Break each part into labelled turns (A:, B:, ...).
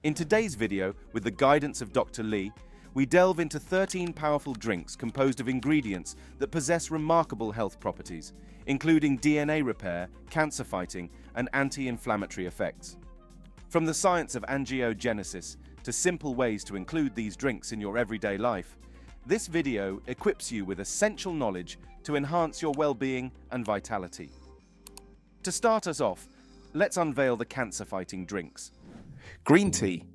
A: In today's video, with the guidance of Dr. Lee, we delve into 13 powerful drinks composed of ingredients that possess remarkable health properties, including DNA repair, cancer fighting, and anti-inflammatory effects. From the science of angiogenesis to simple ways to include these drinks in your everyday life, this video equips you with essential knowledge to enhance your well-being and vitality. To start us off, let's unveil the cancer-fighting drinks. Green tea.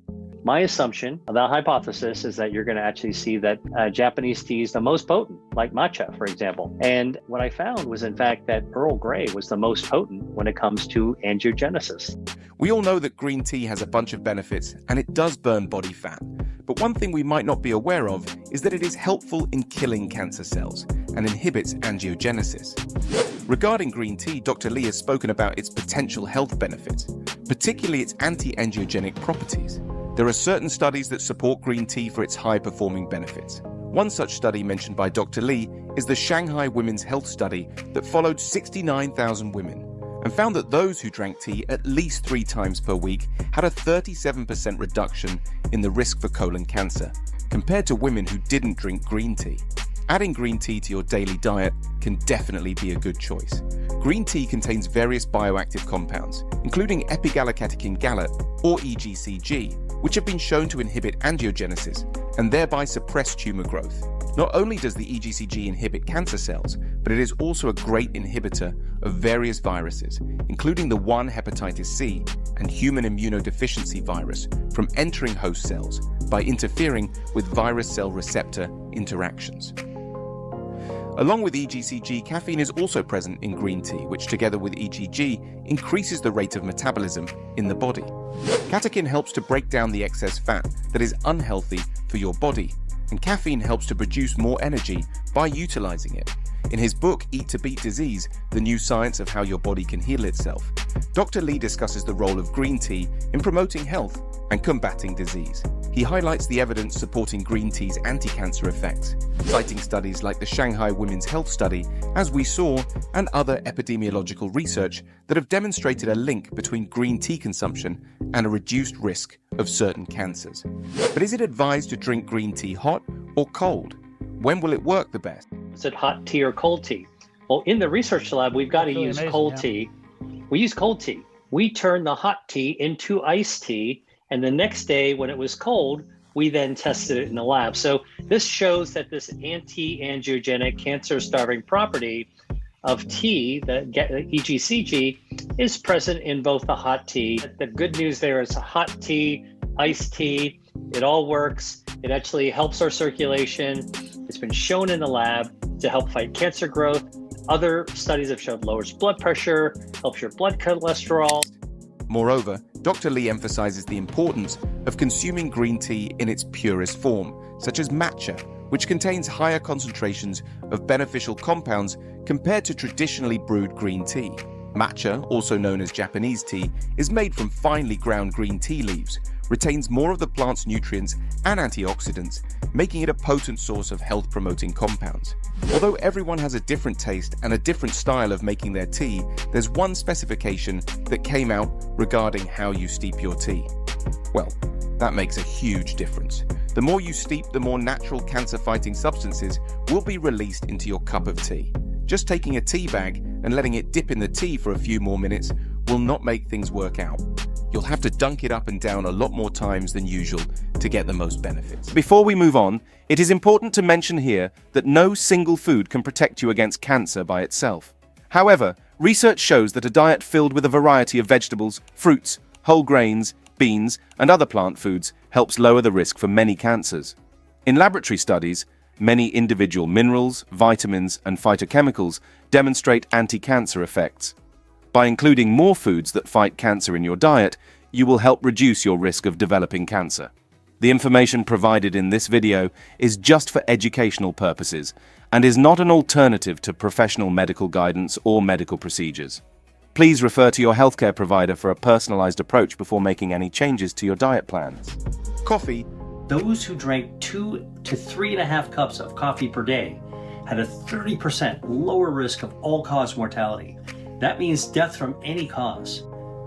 B: My assumption, the hypothesis, is that you're going to actually see that Japanese tea is the most potent, like matcha, for example. And what I found was, in fact, that Earl Grey was the most potent when it comes to angiogenesis.
A: We all know that green tea has a bunch of benefits, and it does burn body fat. But one thing we might not be aware of is that it is helpful in killing cancer cells and inhibits angiogenesis. Regarding green tea, Dr. Lee has spoken about its potential health benefits, particularly its anti-angiogenic properties. There are certain studies that support green tea for its high-performing benefits. One such study mentioned by Dr. Lee is the Shanghai Women's Health Study that followed 69,000 women and found that those who drank tea at least 3 times per week had a 37% reduction in the risk for colon cancer, compared to women who didn't drink green tea. Adding green tea to your daily diet can definitely be a good choice. Green tea contains various bioactive compounds, including epigallocatechin gallate, or EGCG, which have been shown to inhibit angiogenesis and thereby suppress tumor growth. Not only does the EGCG inhibit cancer cells, but it is also a great inhibitor of various viruses, including the 1 hepatitis C and human immunodeficiency virus, from entering host cells by interfering with virus cell receptor interactions. Along with EGCG, caffeine is also present in green tea, which together with EGG increases the rate of metabolism in the body. Catechin helps to break down the excess fat that is unhealthy for your body, and caffeine helps to produce more energy by utilizing it. In his book, Eat to Beat Disease, The New Science of How Your Body Can Heal Itself, Dr. Lee discusses the role of green tea in promoting health and combating disease. He highlights the evidence supporting green tea's anti-cancer effects, citing studies like the Shanghai Women's Health Study, as we saw, and other epidemiological research that have demonstrated a link between green tea consumption and a reduced risk of certain cancers. But is it advised to drink green tea hot or cold? When will it work the best?
B: Is it hot tea or cold tea? Well, in the research lab, we've got to use cold tea. We use cold tea. We turn the hot tea into iced tea, and the next day when it was cold, we then tested it in the lab. So this shows that this anti-angiogenic cancer-starving property of tea, the EGCG, is present in both the hot tea. The good news there is hot tea, iced tea, it all works. It actually helps our circulation. It's been shown in the lab to help fight cancer growth. Other studies have shown lowers blood pressure, helps your blood cholesterol.
A: Moreover, Dr. Lee emphasizes the importance of consuming green tea in its purest form, such as matcha, which contains higher concentrations of beneficial compounds compared to traditionally brewed green tea. Matcha, also known as Japanese tea, is made from finely ground green tea leaves, retains more of the plant's nutrients and antioxidants, making it a potent source of health-promoting compounds. Although everyone has a different taste and a different style of making their tea, there's one specification that came out regarding how you steep your tea. Well, that makes a huge difference. The more you steep, the more natural cancer-fighting substances will be released into your cup of tea. Just taking a tea bag and letting it dip in the tea for a few more minutes will not make things work out. You'll have to dunk it up and down a lot more times than usual to get the most benefits. Before we move on, it is important to mention here that no single food can protect you against cancer by itself. However, research shows that a diet filled with a variety of vegetables, fruits, whole grains, beans, and other plant foods helps lower the risk for many cancers. In laboratory studies, many individual minerals, vitamins, and phytochemicals demonstrate anti-cancer effects. By including more foods that fight cancer in your diet, you will help reduce your risk of developing cancer. The information provided in this video is just for educational purposes and is not an alternative to professional medical guidance or medical procedures. Please refer to your healthcare provider for a personalized approach before making any changes to your diet plans. Coffee.
C: Those who drank 2 to 3.5 cups of coffee per day had a 30% lower risk of all-cause mortality. That means death from any cause.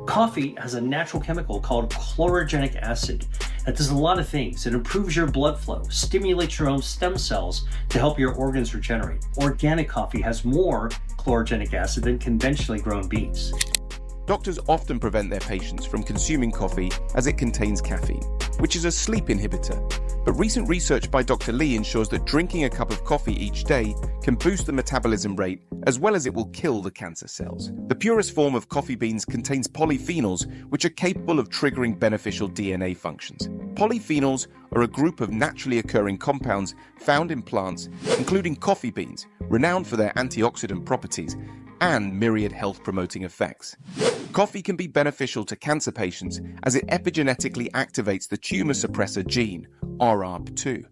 C: Coffee has a natural chemical called chlorogenic acid that does a lot of things. It improves your blood flow, stimulates your own stem cells to help your organs regenerate. Organic coffee has more chlorogenic acid than conventionally grown beans.
A: Doctors often prevent their patients from consuming coffee as it contains caffeine, which is a sleep inhibitor. But recent research by Dr. Lee ensures that drinking a cup of coffee each day can boost the metabolism rate as well as it will kill the cancer cells. The purest form of coffee beans contains polyphenols, which are capable of triggering beneficial DNA functions. Polyphenols are a group of naturally occurring compounds found in plants, including coffee beans, renowned for their antioxidant properties and myriad health-promoting effects. Coffee can be beneficial to cancer patients as it epigenetically activates the tumor suppressor gene, RARP2.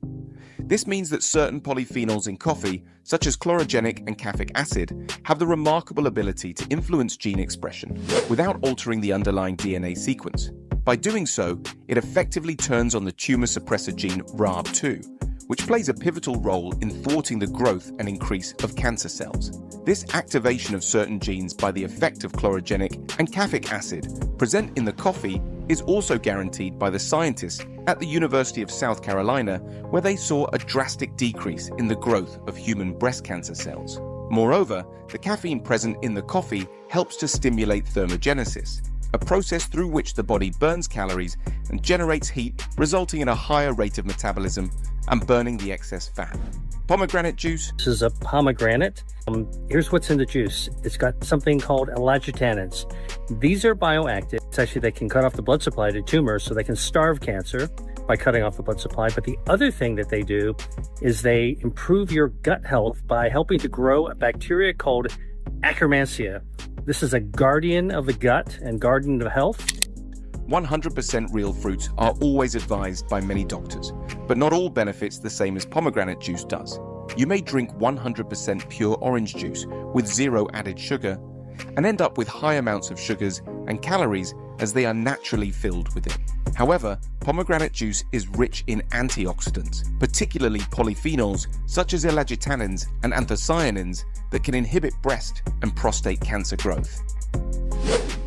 A: This means that certain polyphenols in coffee, such as chlorogenic and caffeic acid, have the remarkable ability to influence gene expression without altering the underlying DNA sequence. By doing so, it effectively turns on the tumor suppressor gene RARP2, which plays a pivotal role in thwarting the growth and increase of cancer cells. This activation of certain genes by the effect of chlorogenic and caffeic acid present in the coffee is also guaranteed by the scientists at the University of South Carolina, where they saw a drastic decrease in the growth of human breast cancer cells. Moreover, the caffeine present in the coffee helps to stimulate thermogenesis, a process through which the body burns calories and generates heat, resulting in a higher rate of metabolism and burning the excess fat. Pomegranate juice.
C: This is a pomegranate. Here's what's in the juice. It's got something called elagitanins. These are bioactive. It's actually, they can cut off the blood supply to tumors, so they can starve cancer by cutting off the blood supply. But the other thing that they do is they improve your gut health by helping to grow a bacteria called Akkermansia. This is a guardian of the gut and guardian of health.
A: 100% real fruits are always advised by many doctors, but not all benefits the same as pomegranate juice does. You may drink 100% pure orange juice with zero added sugar and end up with high amounts of sugars and calories as they are naturally filled with it. However, pomegranate juice is rich in antioxidants, particularly polyphenols such as elagitanins and anthocyanins that can inhibit breast and prostate cancer growth.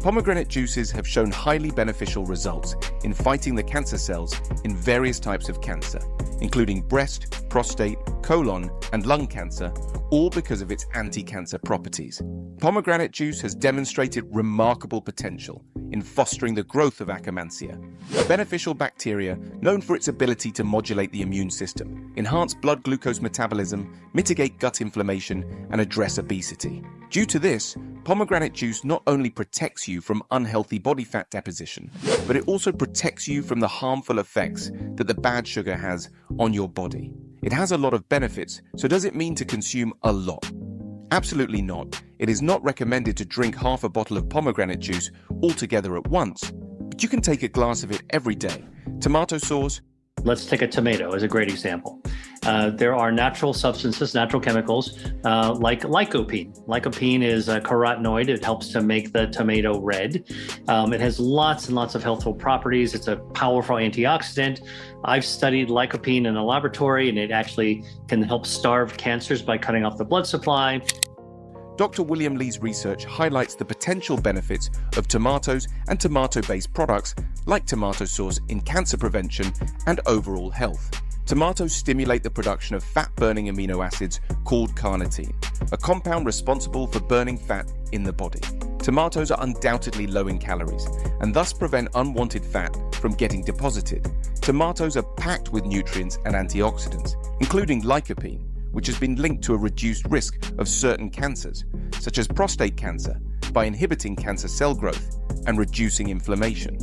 A: Pomegranate juices have shown highly beneficial results in fighting the cancer cells in various types of cancer, including breast, prostate, colon, and lung cancer, all because of its anti-cancer properties. Pomegranate juice has demonstrated remarkable potential in fostering the growth of Akkermansia, a beneficial bacteria known for its ability to modulate the immune system, enhance blood glucose metabolism, mitigate gut inflammation, and address obesity. Due to this, pomegranate juice not only protects you from unhealthy body fat deposition, but it also protects you from the harmful effects that the bad sugar has on your body. It has a lot of benefits, so does it mean to consume a lot? Absolutely not. It is not recommended to drink half a bottle of pomegranate juice altogether at once, but you can take a glass of it every day. Tomato sauce.
B: Let's take a tomato as a great example. There are natural substances, natural chemicals, like lycopene. Lycopene is a carotenoid. It helps to make the tomato red. It has lots and lots of healthful properties. It's a powerful antioxidant. I've studied lycopene in a laboratory, and it actually can help starve cancers by cutting off the blood supply.
A: Dr. William Lee's research highlights the potential benefits of tomatoes and tomato-based products like tomato sauce in cancer prevention and overall health. Tomatoes stimulate the production of fat-burning amino acids called carnitine, a compound responsible for burning fat in the body. Tomatoes are undoubtedly low in calories and thus prevent unwanted fat from getting deposited. Tomatoes are packed with nutrients and antioxidants, including lycopene, which has been linked to a reduced risk of certain cancers, such as prostate cancer, by inhibiting cancer cell growth and reducing inflammation.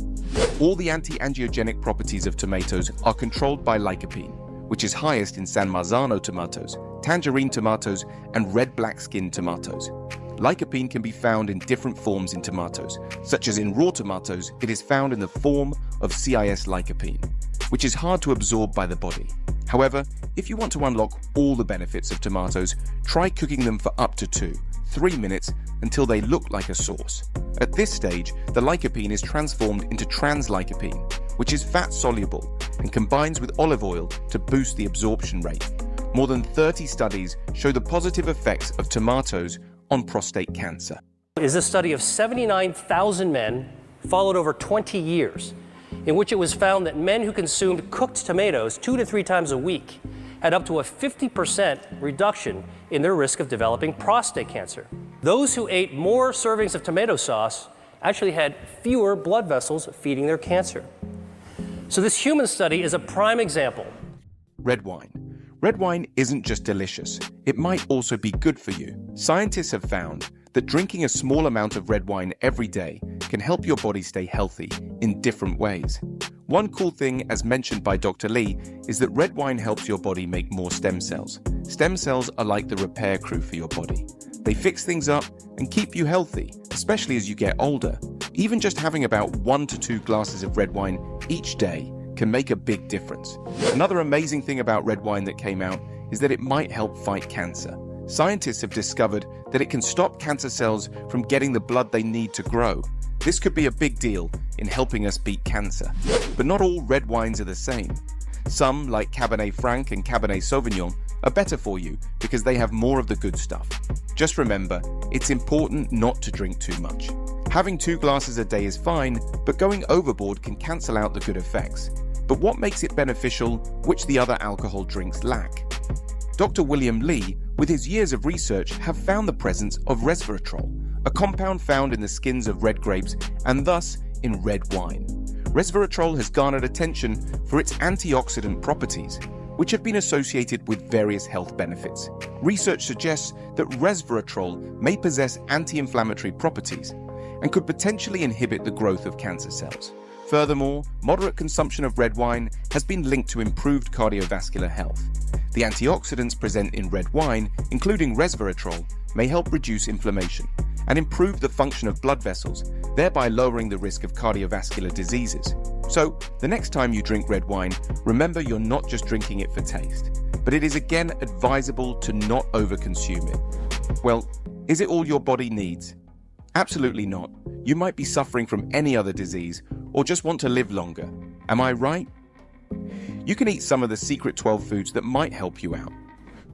A: All the anti-angiogenic properties of tomatoes are controlled by lycopene, which is highest in San Marzano tomatoes, tangerine tomatoes, and red-black skin tomatoes. Lycopene can be found in different forms in tomatoes, such as in raw tomatoes, it is found in the form of CIS lycopene, which is hard to absorb by the body. However, if you want to unlock all the benefits of tomatoes, try cooking them for up to 2-3 minutes until they look like a sauce. At this stage, the lycopene is transformed into translycopene, which is fat-soluble and combines with olive oil to boost the absorption rate. More than 30 studies show the positive effects of tomatoes on prostate cancer.
D: Is a study of 79,000 men,
C: followed over 20 years, in which it was found that men who consumed cooked tomatoes 2 to 3 times a week had up to a 50% reduction in their risk of developing prostate cancer. Those who ate more servings of tomato sauce actually had fewer blood vessels feeding their cancer. So this human study is a prime example.
A: Red wine. Red wine isn't just delicious, it might also be good for you. Scientists have found that drinking a small amount of red wine every day can help your body stay healthy in different ways. One cool thing, as mentioned by Dr. Lee, is that red wine helps your body make more stem cells. Stem cells are like the repair crew for your body. They fix things up and keep you healthy, especially as you get older. Even just having about 1 to 2 glasses of red wine each day can make a big difference. Another amazing thing about red wine that came out is that it might help fight cancer. Scientists have discovered that it can stop cancer cells from getting the blood they need to grow. This could be a big deal in helping us beat cancer. But not all red wines are the same. Some, like Cabernet Franc and Cabernet Sauvignon, are better for you because they have more of the good stuff. Just remember, it's important not to drink too much. Having 2 glasses a day is fine, but going overboard can cancel out the good effects. But what makes it beneficial, which the other alcohol drinks lack? Dr. William Lee, with his years of research, have found the presence of resveratrol, a compound found in the skins of red grapes and thus in red wine. Resveratrol has garnered attention for its antioxidant properties, which have been associated with various health benefits. Research suggests that resveratrol may possess anti-inflammatory properties and could potentially inhibit the growth of cancer cells. Furthermore, moderate consumption of red wine has been linked to improved cardiovascular health. The antioxidants present in red wine, including resveratrol, may help reduce inflammation and improve the function of blood vessels, thereby lowering the risk of cardiovascular diseases. So, the next time you drink red wine, remember you're not just drinking it for taste, but it is again advisable to not overconsume it. Well, is it all your body needs? Absolutely not. You might be suffering from any other disease or just want to live longer. Am I right? You can eat some of the secret 12 foods that might help you out.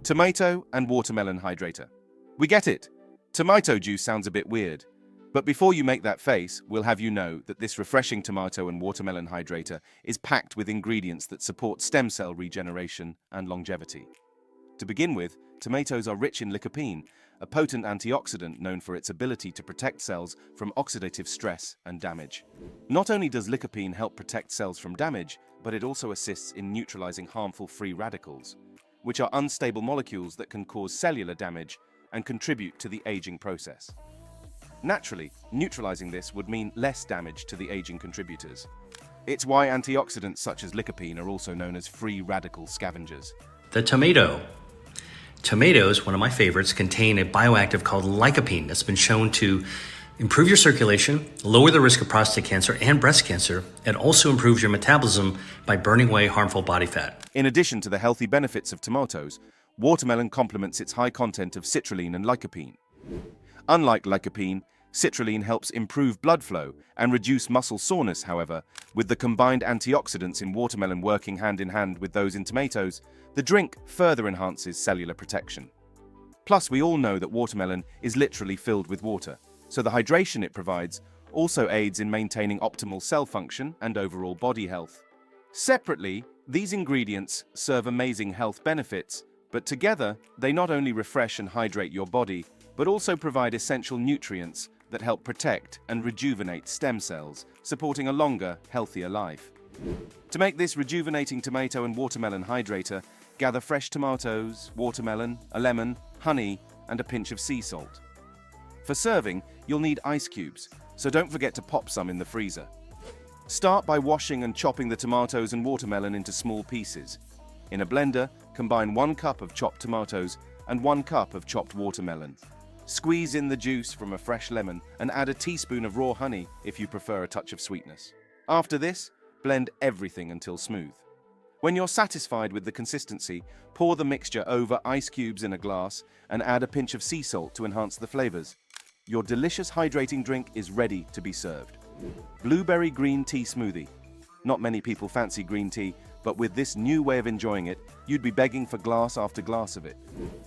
A: Tomato and watermelon hydrator. We get it. Tomato juice sounds a bit weird. But before you make that face, we'll have you know that this refreshing tomato and watermelon hydrator is packed with ingredients that support stem cell regeneration and longevity. To begin with, tomatoes are rich in lycopene, a potent antioxidant known for its ability to protect cells from oxidative stress and damage. Not only does lycopene help protect cells from damage, but it also assists in neutralizing harmful free radicals, which are unstable molecules that can cause cellular damage and contribute to the aging process. Naturally, neutralizing this would mean less damage to the aging contributors. It's why antioxidants such as lycopene are also known as free radical scavengers.
C: The tomato. Tomatoes, one of my favorites, contain a bioactive called lycopene that's been shown to improve your circulation, lower the risk of prostate cancer and breast cancer, and also improves your metabolism by burning away harmful body fat.
A: In addition to the healthy benefits of tomatoes, watermelon complements its high content of citrulline and lycopene. Unlike lycopene, citrulline helps improve blood flow and reduce muscle soreness. However, with the combined antioxidants in watermelon working hand in hand with those in tomatoes, the drink further enhances cellular protection. Plus, we all know that watermelon is literally filled with water, so the hydration it provides also aids in maintaining optimal cell function and overall body health. Separately, these ingredients serve amazing health benefits, but together, they not only refresh and hydrate your body, but also provide essential nutrients that help protect and rejuvenate stem cells, supporting a longer, healthier life. To make this rejuvenating tomato and watermelon hydrator, gather fresh tomatoes, watermelon, a lemon, honey, and a pinch of sea salt. For serving, you'll need ice cubes, so don't forget to pop some in the freezer. Start by washing and chopping the tomatoes and watermelon into small pieces. In a blender, combine 1 cup of chopped tomatoes and 1 cup of chopped watermelon. Squeeze in the juice from a fresh lemon and add a teaspoon of raw honey if you prefer a touch of sweetness. After this, blend everything until smooth. When you're satisfied with the consistency, pour the mixture over ice cubes in a glass and add a pinch of sea salt to enhance the flavors. Your delicious hydrating drink is ready to be served. Blueberry green tea smoothie. Not many people fancy green tea, but with this new way of enjoying it, you'd be begging for glass after glass of it.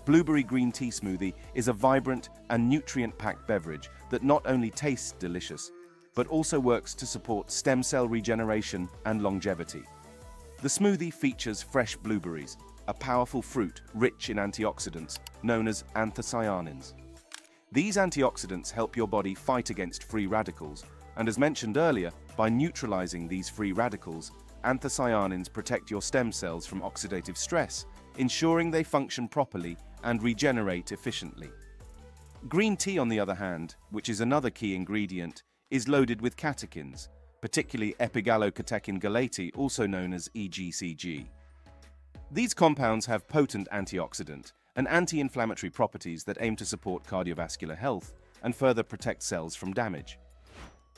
A: Blueberry green tea smoothie is a vibrant and nutrient-packed beverage that not only tastes delicious, but also works to support stem cell regeneration and longevity. The smoothie features fresh blueberries, a powerful fruit rich in antioxidants known as anthocyanins. These antioxidants help your body fight against free radicals, and as mentioned earlier, by neutralizing these free radicals, anthocyanins protect your stem cells from oxidative stress, ensuring they function properly and regenerate efficiently. Green tea, on the other hand, which is another key ingredient, is loaded with catechins, particularly epigallocatechin galatea, also known as EGCG. These compounds have potent antioxidant and anti-inflammatory properties that aim to support cardiovascular health and further protect cells from damage.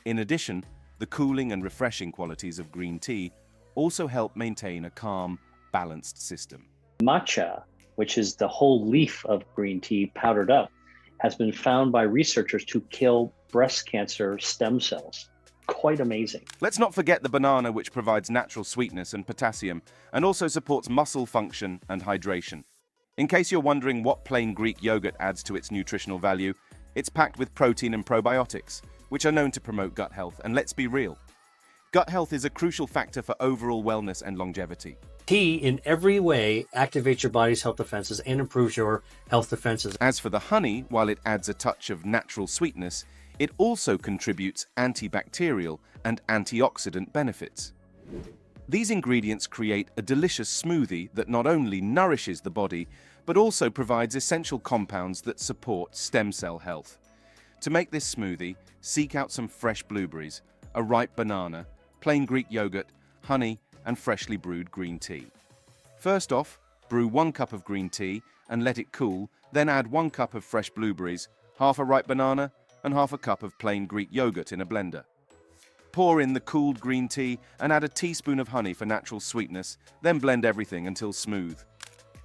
A: In addition, the cooling and refreshing qualities of green tea also help maintain a calm, balanced system.
B: Matcha, which is the whole leaf of green tea powdered up, has been found by researchers to kill breast cancer stem cells. Quite amazing.
A: Let's not forget the banana, which provides natural sweetness and potassium and also supports muscle function and hydration. In case you're wondering what plain Greek yogurt adds to its nutritional value, it's packed with protein and probiotics, which are known to promote gut health. And let's be real, gut health is a crucial factor for overall wellness and longevity.
C: Tea in every way activates your body's health defenses and improves your health defenses.
A: As for the honey, while it adds a touch of natural sweetness, it also contributes antibacterial and antioxidant benefits. These ingredients create a delicious smoothie that not only nourishes the body, but also provides essential compounds that support stem cell health. To make this smoothie, seek out some fresh blueberries, a ripe banana, plain Greek yogurt, honey, and freshly brewed green tea. First off, brew 1 cup of green tea and let it cool, then add 1 cup of fresh blueberries, half a ripe banana, and half a cup of plain Greek yogurt in a blender. Pour in the cooled green tea and add a teaspoon of honey for natural sweetness, then blend everything until smooth.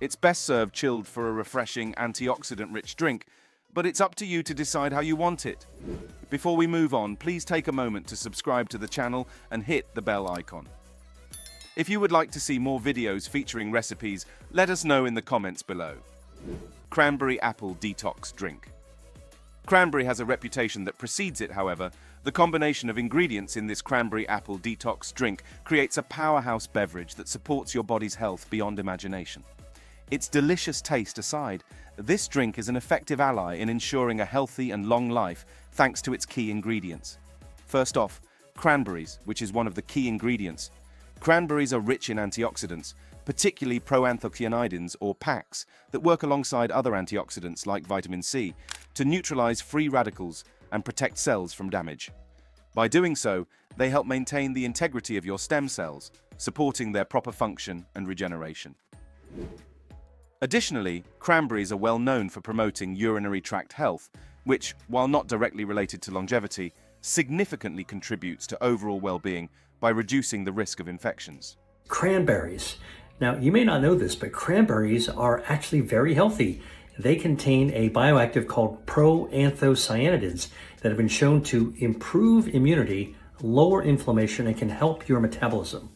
A: It's best served chilled for a refreshing, antioxidant-rich drink, but it's up to you to decide how you want it. Before we move on, please take a moment to subscribe to the channel and hit the bell icon. If you would like to see more videos featuring recipes, let us know in the comments below. Cranberry apple detox drink. Cranberry has a reputation that precedes it, however. The combination of ingredients in this cranberry apple detox drink creates a powerhouse beverage that supports your body's health beyond imagination. Its delicious taste aside, this drink is an effective ally in ensuring a healthy and long life thanks to its key ingredients. First off, cranberries, which is one of the key ingredients. Cranberries are rich in antioxidants, particularly proanthocyanidins or PACs, that work alongside other antioxidants like vitamin C to neutralize free radicals and protect cells from damage. By doing so, they help maintain the integrity of your stem cells, supporting their proper function and regeneration. Additionally, cranberries are well known for promoting urinary tract health, which, while not directly related to longevity, significantly contributes to overall well-being by reducing the risk of infections.
C: Cranberries. Now, you may not know this, but cranberries are actually very healthy. They contain a bioactive called proanthocyanidins that have been shown to improve immunity, lower inflammation, and can help your metabolism.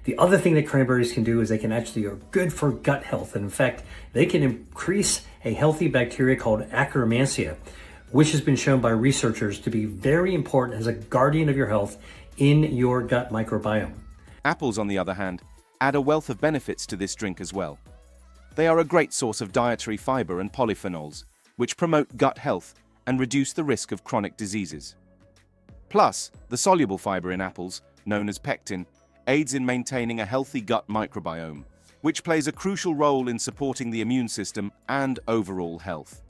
C: The other thing that cranberries can do is they can actually are good for gut health. And in fact, they can increase a healthy bacteria called Akkermansia, which has been shown by researchers to be very important as a guardian of your health in your gut microbiome.
A: Apples, on the other hand, add a wealth of benefits to this drink as well. They are a great source of dietary fiber and polyphenols, which promote gut health and reduce the risk of chronic diseases. Plus, the soluble fiber in apples, known as pectin, aids in maintaining a healthy gut microbiome, which plays a crucial role in supporting the immune system and overall health.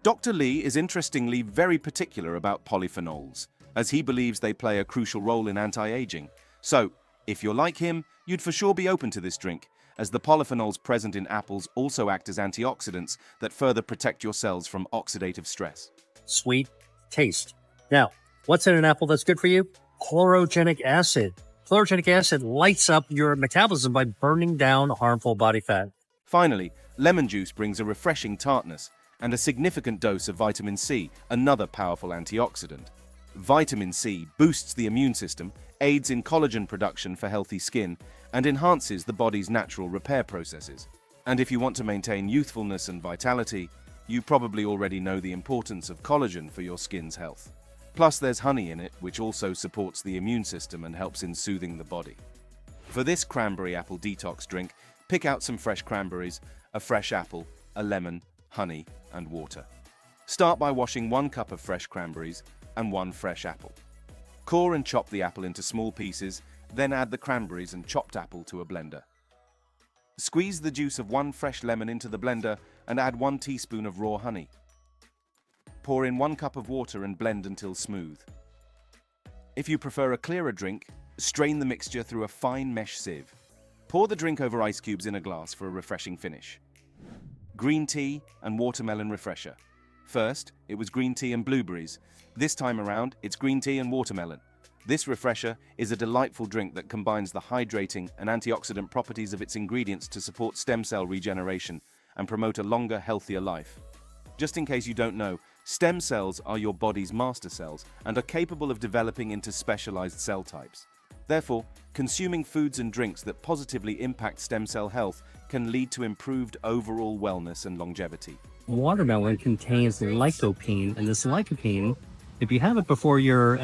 A: Dr. Lee is interestingly very particular about polyphenols, as he believes they play a crucial role in anti-aging. So, if you're like him, you'd for sure be open to this drink, as the polyphenols present in apples also act as antioxidants that further protect your cells from oxidative stress.
C: Sweet taste. Now, what's in an apple that's good for you? Chlorogenic acid. Chlorogenic acid lights up your metabolism by burning down harmful body fat.
A: Finally, lemon juice brings a refreshing tartness and a significant dose of vitamin C, another powerful antioxidant. Vitamin C boosts the immune system, aids in collagen production for healthy skin, and enhances the body's natural repair processes. And if you want to maintain youthfulness and vitality, you probably already know the importance of collagen for your skin's health. Plus, there's honey in it, which also supports the immune system and helps in soothing the body. For this cranberry apple detox drink, pick out some fresh cranberries, a fresh apple, a lemon, honey, and water. Start by washing 1 cup of fresh cranberries and 1 fresh apple. Core and chop the apple into small pieces, then add the cranberries and chopped apple to a blender. Squeeze the juice of 1 fresh lemon into the blender and add 1 teaspoon of raw honey. Pour in 1 cup of water and blend until smooth. If you prefer a clearer drink, strain the mixture through a fine mesh sieve. Pour the drink over ice cubes in a glass for a refreshing finish. Green tea and watermelon refresher. First, it was green tea and blueberries. This time around, it's green tea and watermelon. This refresher is a delightful drink that combines the hydrating and antioxidant properties of its ingredients to support stem cell regeneration and promote a longer, healthier life. Just in case you don't know, stem cells are your body's master cells and are capable of developing into specialized cell types. Therefore, consuming foods and drinks that positively impact stem cell health can lead to improved overall wellness and longevity.
C: Watermelon contains lycopene, and this lycopene, if you have it before you're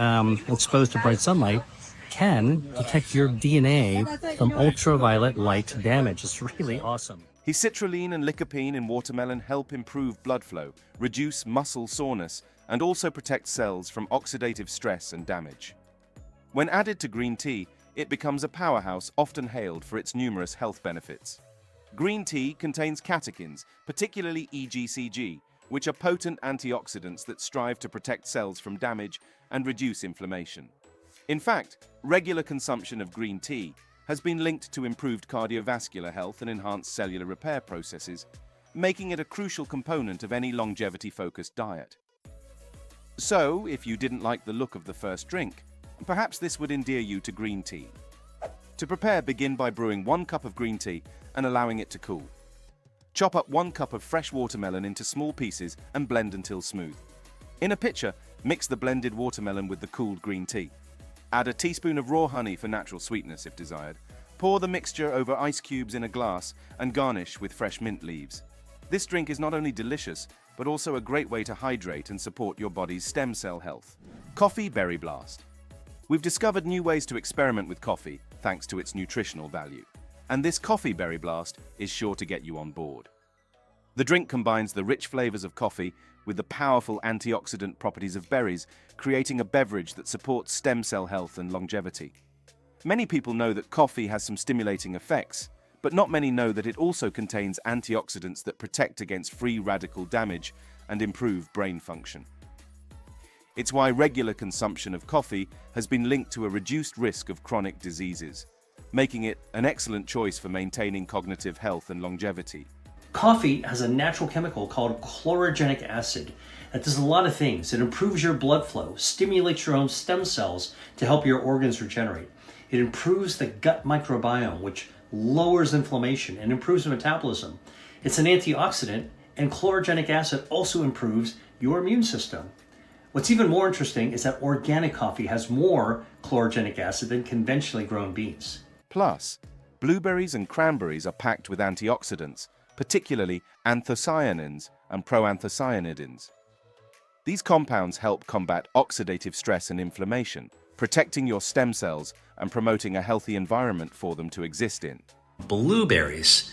C: exposed to bright sunlight, can protect your DNA from ultraviolet light damage. It's really awesome.
A: Citrulline and lycopene in watermelon help improve blood flow, reduce muscle soreness, and also protect cells from oxidative stress and damage. When added to green tea, it becomes a powerhouse often hailed for its numerous health benefits. Green tea contains catechins, particularly EGCG, which are potent antioxidants that strive to protect cells from damage and reduce inflammation. In fact, regular consumption of green tea has been linked to improved cardiovascular health and enhanced cellular repair processes, making it a crucial component of any longevity-focused diet. So, if you didn't like the look of the first drink, perhaps this would endear you to green tea. To prepare, begin by brewing 1 cup of green tea and allowing it to cool. Chop up 1 cup of fresh watermelon into small pieces and blend until smooth. In a pitcher, mix the blended watermelon with the cooled green tea. Add a teaspoon of raw honey for natural sweetness if desired. Pour the mixture over ice cubes in a glass and garnish with fresh mint leaves. This drink is not only delicious, but also a great way to hydrate and support your body's stem cell health. Coffee Berry Blast. We've discovered new ways to experiment with coffee thanks to its nutritional value. And this Coffee Berry Blast is sure to get you on board. The drink combines the rich flavors of coffee with the powerful antioxidant properties of berries, creating a beverage that supports stem cell health and longevity. Many people know that coffee has some stimulating effects, but not many know that it also contains antioxidants that protect against free radical damage and improve brain function. It's why regular consumption of coffee has been linked to a reduced risk of chronic diseases, making it an excellent choice for maintaining cognitive health and longevity.
C: Coffee has a natural chemical called chlorogenic acid that does a lot of things. It improves your blood flow, stimulates your own stem cells to help your organs regenerate. It improves the gut microbiome, which lowers inflammation and improves metabolism. It's an antioxidant, and chlorogenic acid also improves your immune system. What's even more interesting is that organic coffee has more chlorogenic acid than conventionally grown beans.
A: Plus, blueberries and cranberries are packed with antioxidants, particularly anthocyanins and proanthocyanidins. These compounds help combat oxidative stress and inflammation, protecting your stem cells and promoting a healthy environment for them to exist in.
C: Blueberries.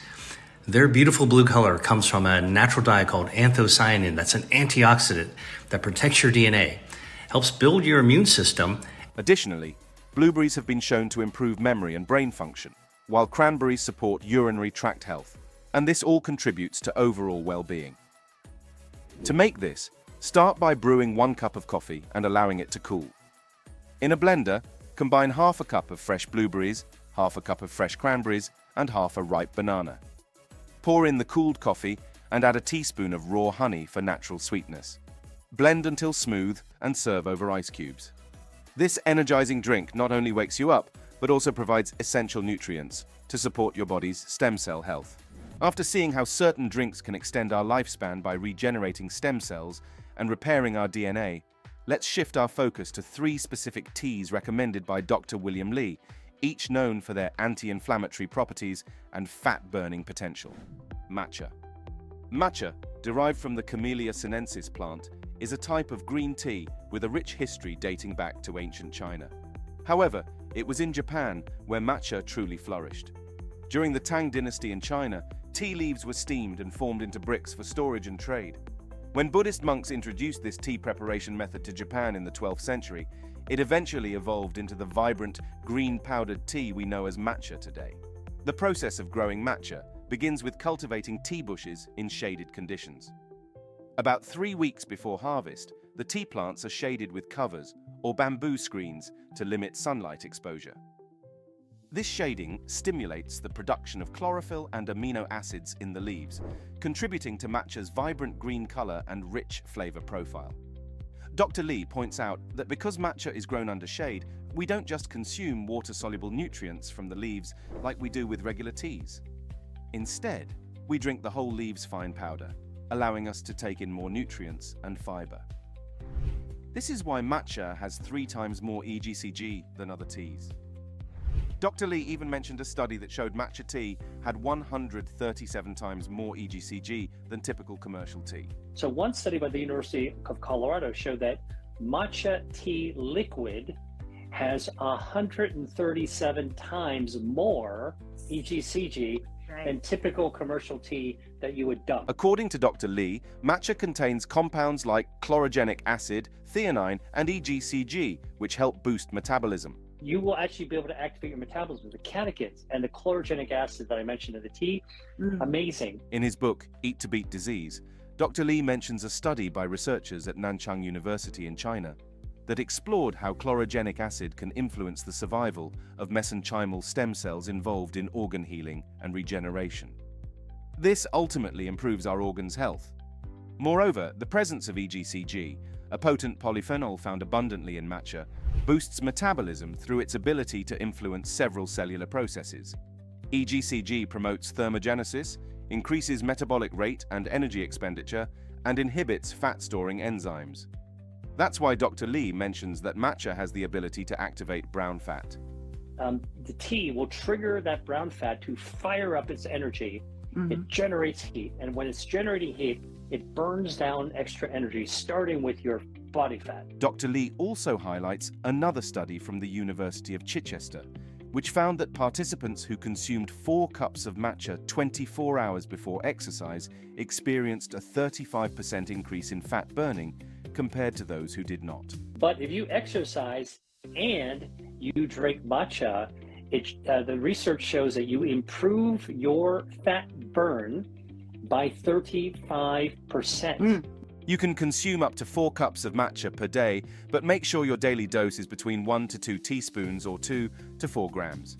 C: Their beautiful blue color comes from a natural dye called anthocyanin. That's an antioxidant that protects your DNA, helps build your immune system.
A: Additionally, blueberries have been shown to improve memory and brain function, while cranberries support urinary tract health, and this all contributes to overall well-being. To make this, start by brewing 1 cup of coffee and allowing it to cool. In a blender, combine half a cup of fresh blueberries, half a cup of fresh cranberries, and half a ripe banana. Pour in the cooled coffee and add a teaspoon of raw honey for natural sweetness. Blend until smooth and serve over ice cubes. This energizing drink not only wakes you up, but also provides essential nutrients to support your body's stem cell health. After seeing how certain drinks can extend our lifespan by regenerating stem cells and repairing our DNA, let's shift our focus to 3 specific teas recommended by Dr. William Li, each known for their anti-inflammatory properties and fat-burning potential. Matcha. Matcha, derived from the Camellia sinensis plant, is a type of green tea with a rich history dating back to ancient China. However, it was in Japan where matcha truly flourished. During the Tang dynasty in China, tea leaves were steamed and formed into bricks for storage and trade. When Buddhist monks introduced this tea preparation method to Japan in the 12th century, it eventually evolved into the vibrant, green powdered tea we know as matcha today. The process of growing matcha begins with cultivating tea bushes in shaded conditions. About 3 weeks before harvest, the tea plants are shaded with covers or bamboo screens to limit sunlight exposure. This shading stimulates the production of chlorophyll and amino acids in the leaves, contributing to matcha's vibrant green color and rich flavor profile. Dr. Lee points out that because matcha is grown under shade, we don't just consume water-soluble nutrients from the leaves like we do with regular teas. Instead, we drink the whole leaves fine powder, allowing us to take in more nutrients and fiber. This is why matcha has 3 times more EGCG than other teas. Dr. Lee even mentioned a study that showed matcha tea had 137 times more EGCG than typical commercial tea.
B: So one study by the University of Colorado showed that matcha tea liquid has 137 times more EGCG than typical commercial tea that you would dump.
A: According to Dr. Lee, matcha contains compounds like chlorogenic acid, theanine, and EGCG, which help boost metabolism.
B: You will actually be able to activate your metabolism. The catechins and the chlorogenic acid that I mentioned in the tea, amazing.
A: In his book, Eat to Beat Disease, Dr. Lee mentions a study by researchers at Nanchang University in China that explored how chlorogenic acid can influence the survival of mesenchymal stem cells involved in organ healing and regeneration. This ultimately improves our organs' health. Moreover, the presence of EGCG, a potent polyphenol found abundantly in matcha, boosts metabolism through its ability to influence several cellular processes. EGCG promotes thermogenesis, increases metabolic rate and energy expenditure, and inhibits fat-storing enzymes. That's why Dr. Lee mentions that matcha has the ability to activate brown fat.
B: The tea will trigger that brown fat to fire up its energy. It generates heat, and when it's generating heat, it burns down extra energy, starting with your body fat.
A: Dr. Lee also highlights another study from the University of Chichester, which found that participants who consumed 4 cups of matcha 24 hours before exercise experienced a 35% increase in fat burning compared to those who did not.
B: But if you exercise and you drink matcha, the research shows that you improve your fat burn by 35%.
A: You can consume up to 4 cups of matcha per day, but make sure your daily dose is between 1 to 2 teaspoons or 2 to 4 grams.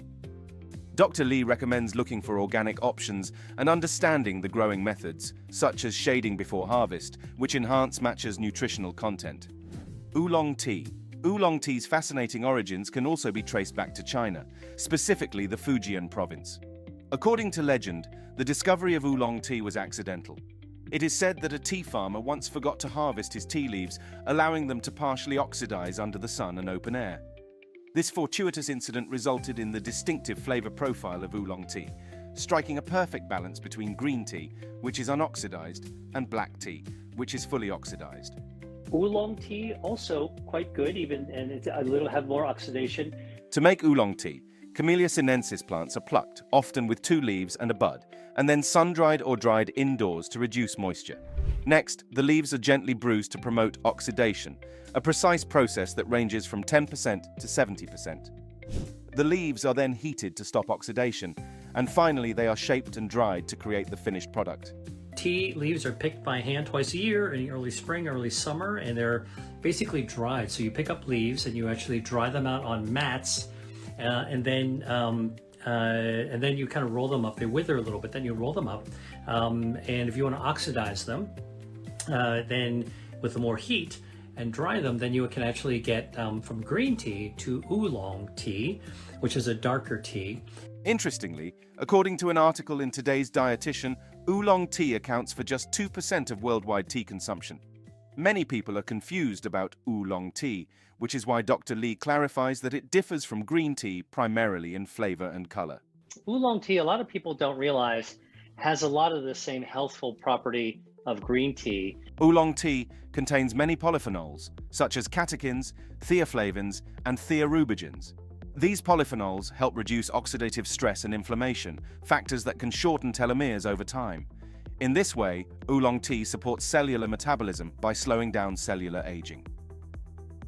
A: Dr. Lee recommends looking for organic options and understanding the growing methods, such as shading before harvest, which enhance matcha's nutritional content. Oolong tea. Oolong tea's fascinating origins can also be traced back to China, specifically the Fujian province. According to legend, the discovery of oolong tea was accidental. It is said that a tea farmer once forgot to harvest his tea leaves, allowing them to partially oxidize under the sun and open air. This fortuitous incident resulted in the distinctive flavor profile of oolong tea, striking a perfect balance between green tea, which is unoxidized, and black tea, which is fully oxidized.
B: Oolong tea also quite good, and it's a little have more oxidation.
A: To make oolong tea, Camellia sinensis plants are plucked, often with 2 leaves and a bud, and then sun-dried or dried indoors to reduce moisture. Next, the leaves are gently bruised to promote oxidation, a precise process that ranges from 10% to 70%. The leaves are then heated to stop oxidation, and finally they are shaped and dried to create the finished product.
C: Tea leaves are picked by hand twice a year in early spring, early summer, and they're basically dried. So you pick up leaves and you actually dry them out on mats, and then you kind of roll them up. They wither a little bit, then you roll them up. And if you want to oxidize them, then with the more heat and dry them, then you can actually get from green tea to oolong tea, which is a darker tea.
A: Interestingly, according to an article in today's Dietitian, oolong tea accounts for just 2% of worldwide tea consumption. Many people are confused about oolong tea, which is why Dr. Lee clarifies that it differs from green tea primarily in flavor and color.
B: Oolong tea, a lot of people don't realize, has a lot of the same healthful property of green tea.
A: Oolong tea contains many polyphenols, such as catechins, theaflavins, and thearubigens. These polyphenols help reduce oxidative stress and inflammation, factors that can shorten telomeres over time. In this way, oolong tea supports cellular metabolism by slowing down cellular aging.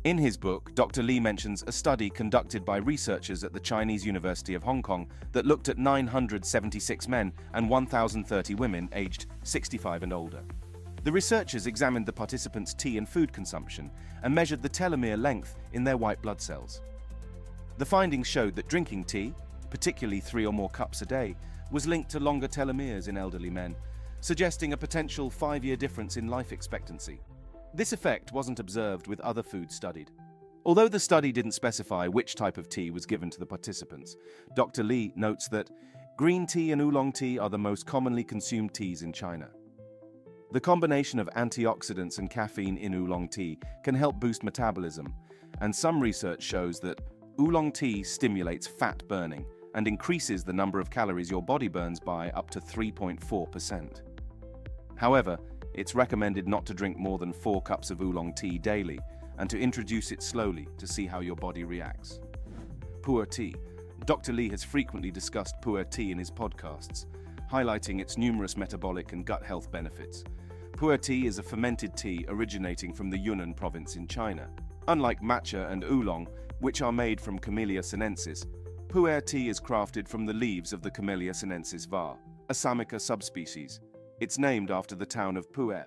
A: In his book, Dr. Li mentions a study conducted by researchers at the Chinese University of Hong Kong that looked at 976 men and 1,030 women aged 65 and older. The researchers examined the participants' tea and food consumption and measured the telomere length in their white blood cells. The findings showed that drinking tea, particularly 3 or more cups a day, was linked to longer telomeres in elderly men, suggesting a potential 5-year difference in life expectancy. This effect wasn't observed with other foods studied. Although the study didn't specify which type of tea was given to the participants, Dr. Li notes that green tea and oolong tea are the most commonly consumed teas in China. The combination of antioxidants and caffeine in oolong tea can help boost metabolism, and some research shows that oolong tea stimulates fat burning and increases the number of calories your body burns by up to 3.4%. However, it's recommended not to drink more than 4 cups of oolong tea daily and to introduce it slowly to see how your body reacts. Pu'er tea. Dr. Li has frequently discussed pu'er tea in his podcasts, highlighting its numerous metabolic and gut health benefits. Pu'er tea is a fermented tea originating from the Yunnan province in China. Unlike matcha and oolong, which are made from Camellia sinensis, pu'er tea is crafted from the leaves of the Camellia sinensis var, a Samica subspecies. It's named after the town of Pu'er,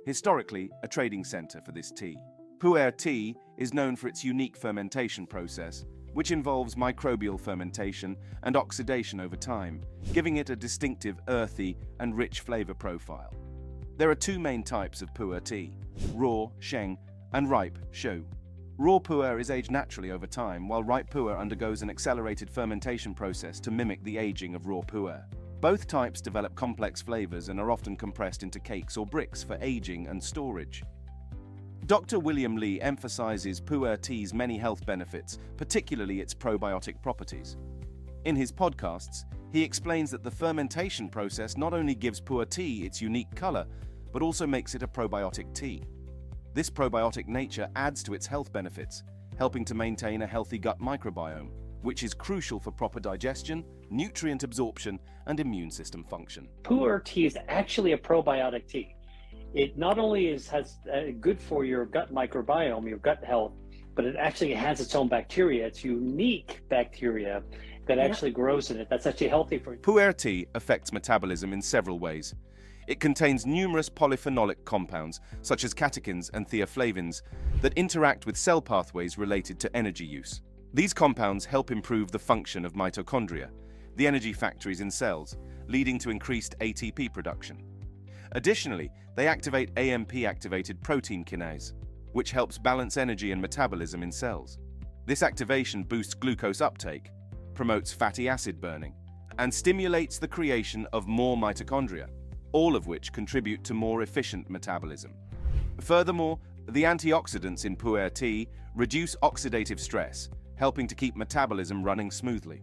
A: historically a trading center for this tea. Pu'er tea is known for its unique fermentation process, which involves microbial fermentation and oxidation over time, giving it a distinctive earthy and rich flavor profile. There are 2 main types of pu'er tea: raw, sheng, and ripe, shou. Raw pu'er is aged naturally over time, while ripe pu'er undergoes an accelerated fermentation process to mimic the aging of raw pu'er. Both types develop complex flavors and are often compressed into cakes or bricks for aging and storage. Dr. William Li emphasizes pu'er tea's many health benefits, particularly its probiotic properties. In his podcasts, he explains that the fermentation process not only gives pu'er tea its unique color, but also makes it a probiotic tea. This probiotic nature adds to its health benefits, helping to maintain a healthy gut microbiome, which is crucial for proper digestion, nutrient absorption, and immune system function.
B: Pu'er tea is actually a probiotic tea. It not only has good for your gut microbiome, your gut health, but it actually has its own bacteria. It's unique bacteria that actually grows in it. That's actually healthy for you.
A: Pu'er tea affects metabolism in several ways. It contains numerous polyphenolic compounds, such as catechins and theaflavins, that interact with cell pathways related to energy use. These compounds help improve the function of mitochondria, the energy factories in cells, leading to increased ATP production. Additionally, they activate AMP-activated protein kinase, which helps balance energy and metabolism in cells. This activation boosts glucose uptake, promotes fatty acid burning, and stimulates the creation of more mitochondria, all of which contribute to more efficient metabolism. Furthermore, the antioxidants in pu'er tea reduce oxidative stress, helping to keep metabolism running smoothly.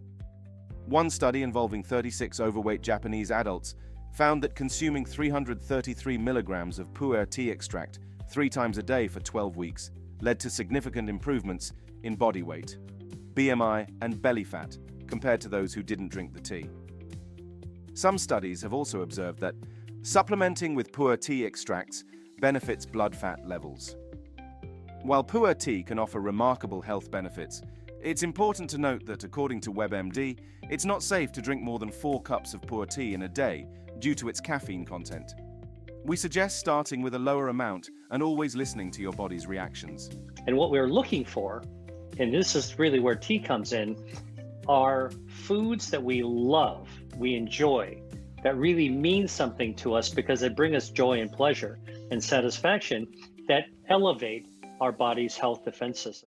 A: One study involving 36 overweight Japanese adults found that consuming 333 milligrams of pu'er tea extract 3 times a day for 12 weeks led to significant improvements in body weight, BMI, and belly fat compared to those who didn't drink the tea. Some studies have also observed that supplementing with pu'er tea extracts benefits blood fat levels. While pu'er tea can offer remarkable health benefits, it's important to note that, according to WebMD, it's not safe to drink more than 4 cups of pu'er tea in a day due to its caffeine content. We suggest starting with a lower amount and always listening to your body's reactions.
B: And what we're looking for, and this is really where tea comes in, are foods that we love, we enjoy, that really mean something to us because they bring us joy and pleasure and satisfaction, that elevate our body's health defense system.